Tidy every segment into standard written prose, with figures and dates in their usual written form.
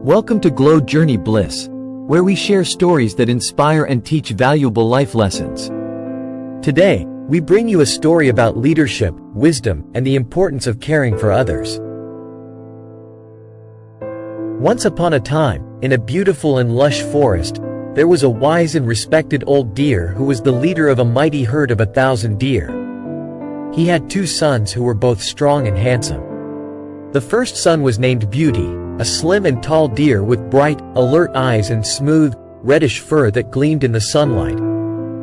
Welcome to GLOW Journey Bliss, where we share stories that inspire and teach valuable life lessons. Today, we bring you a story about leadership, wisdom, and the importance of caring for others. Once upon a time, in a beautiful and lush forest, there was a wise and respected old deer who was the leader of a mighty herd of 1,000 deer. He had 2 sons who were both strong and handsome. The first son was named Beauty, a slim and tall deer with bright, alert eyes and smooth, reddish fur that gleamed in the sunlight.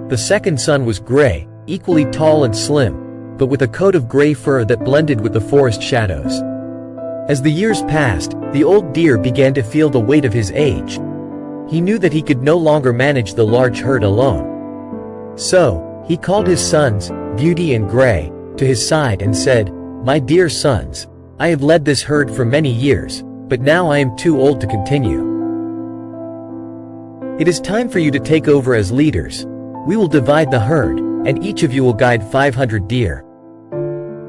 The second son was Gray, equally tall and slim, but with a coat of gray fur that blended with the forest shadows. As the years passed, the old deer began to feel the weight of his age. He knew that he could no longer manage the large herd alone. So, he called his sons, Beauty and Gray, to his side and said, "My dear sons, I have led this herd for many years, but now I am too old to continue. It is time for you to take over as leaders. We will divide the herd, and each of you will guide 500 deer."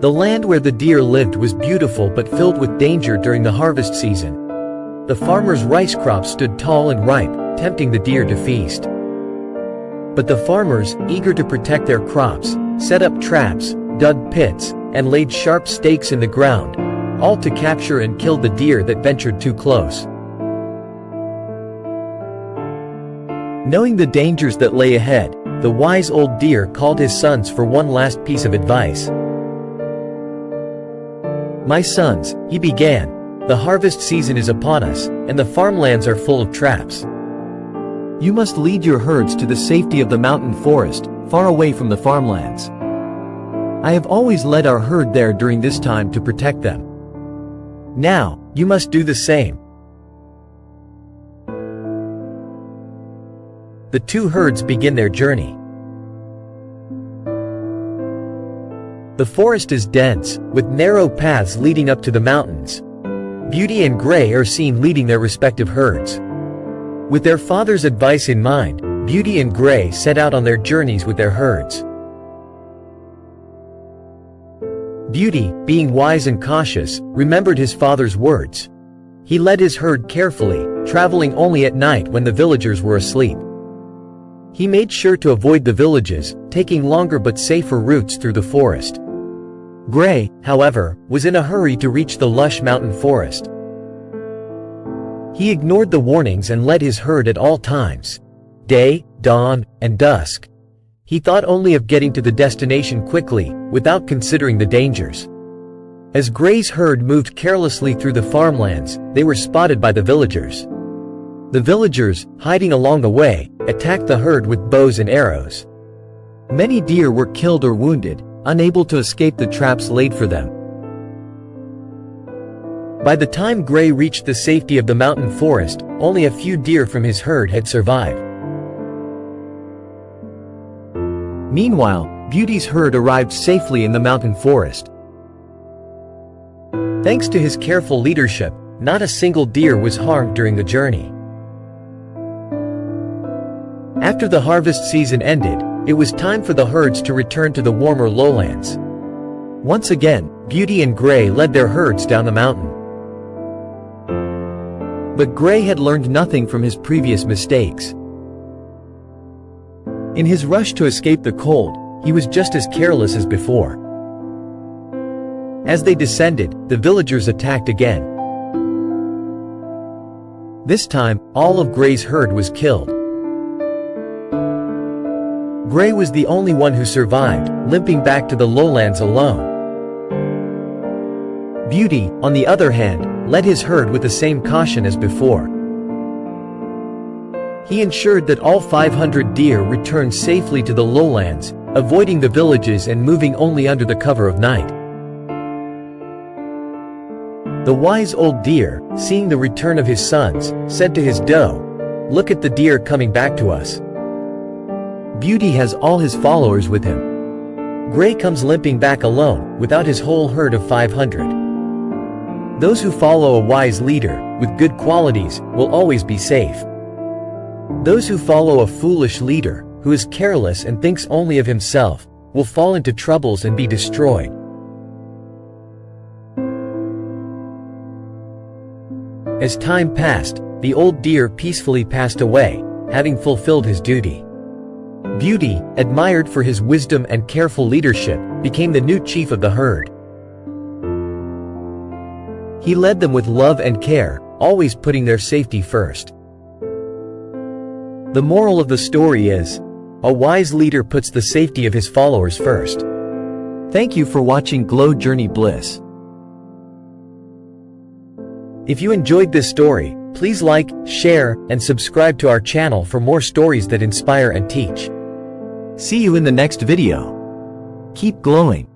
The land where the deer lived was beautiful but filled with danger during the harvest season. The farmer's rice crops stood tall and ripe, tempting the deer to feast. But the farmers, eager to protect their crops, set up traps, dug pits, and laid sharp stakes in the ground, all to capture and kill the deer that ventured too close. Knowing the dangers that lay ahead, the wise old deer called his sons for one last piece of advice. "My sons," he began, "the harvest season is upon us, and the farmlands are full of traps. You must lead your herds to the safety of the mountain forest, far away from the farmlands. I have always led our herd there during this time to protect them. Now, you must do the same." The 2 herds begin their journey. The forest is dense, with narrow paths leading up to the mountains. Beauty and Gray are seen leading their respective herds. With their father's advice in mind, Beauty and Gray set out on their journeys with their herds. Beauty, being wise and cautious, remembered his father's words. He led his herd carefully, traveling only at night when the villagers were asleep. He made sure to avoid the villages, taking longer but safer routes through the forest. Gray, however, was in a hurry to reach the lush mountain forest. He ignored the warnings and led his herd at all times. Day, dawn, and dusk. He thought only of getting to the destination quickly, without considering the dangers. As Gray's herd moved carelessly through the farmlands, they were spotted by the villagers. The villagers, hiding along the way, attacked the herd with bows and arrows. Many deer were killed or wounded, unable to escape the traps laid for them. By the time Gray reached the safety of the mountain forest, only a few deer from his herd had survived. Meanwhile, Beauty's herd arrived safely in the mountain forest. Thanks to his careful leadership, not a single deer was harmed during the journey. After the harvest season ended, it was time for the herds to return to the warmer lowlands. Once again, Beauty and Gray led their herds down the mountain. But Gray had learned nothing from his previous mistakes. In his rush to escape the cold, he was just as careless as before. As they descended, the villagers attacked again. This time, all of Gray's herd was killed. Gray was the only one who survived, limping back to the lowlands alone. Beauty, on the other hand, led his herd with the same caution as before. He ensured that all 500 deer returned safely to the lowlands, avoiding the villages and moving only under the cover of night. The wise old deer, seeing the return of his sons, said to his doe, "Look at the deer coming back to us. Beauty has all his followers with him. Gray comes limping back alone, without his whole herd of 500. Those who follow a wise leader, with good qualities, will always be safe. Those who follow a foolish leader, who is careless and thinks only of himself, will fall into troubles and be destroyed." As time passed, the old deer peacefully passed away, having fulfilled his duty. Beauty, admired for his wisdom and careful leadership, became the new chief of the herd. He led them with love and care, always putting their safety first. The moral of the story is, a wise leader puts the safety of his followers first. Thank you for watching GLOW Journey Bliss. If you enjoyed this story, please like, share, and subscribe to our channel for more stories that inspire and teach. See you in the next video. Keep glowing.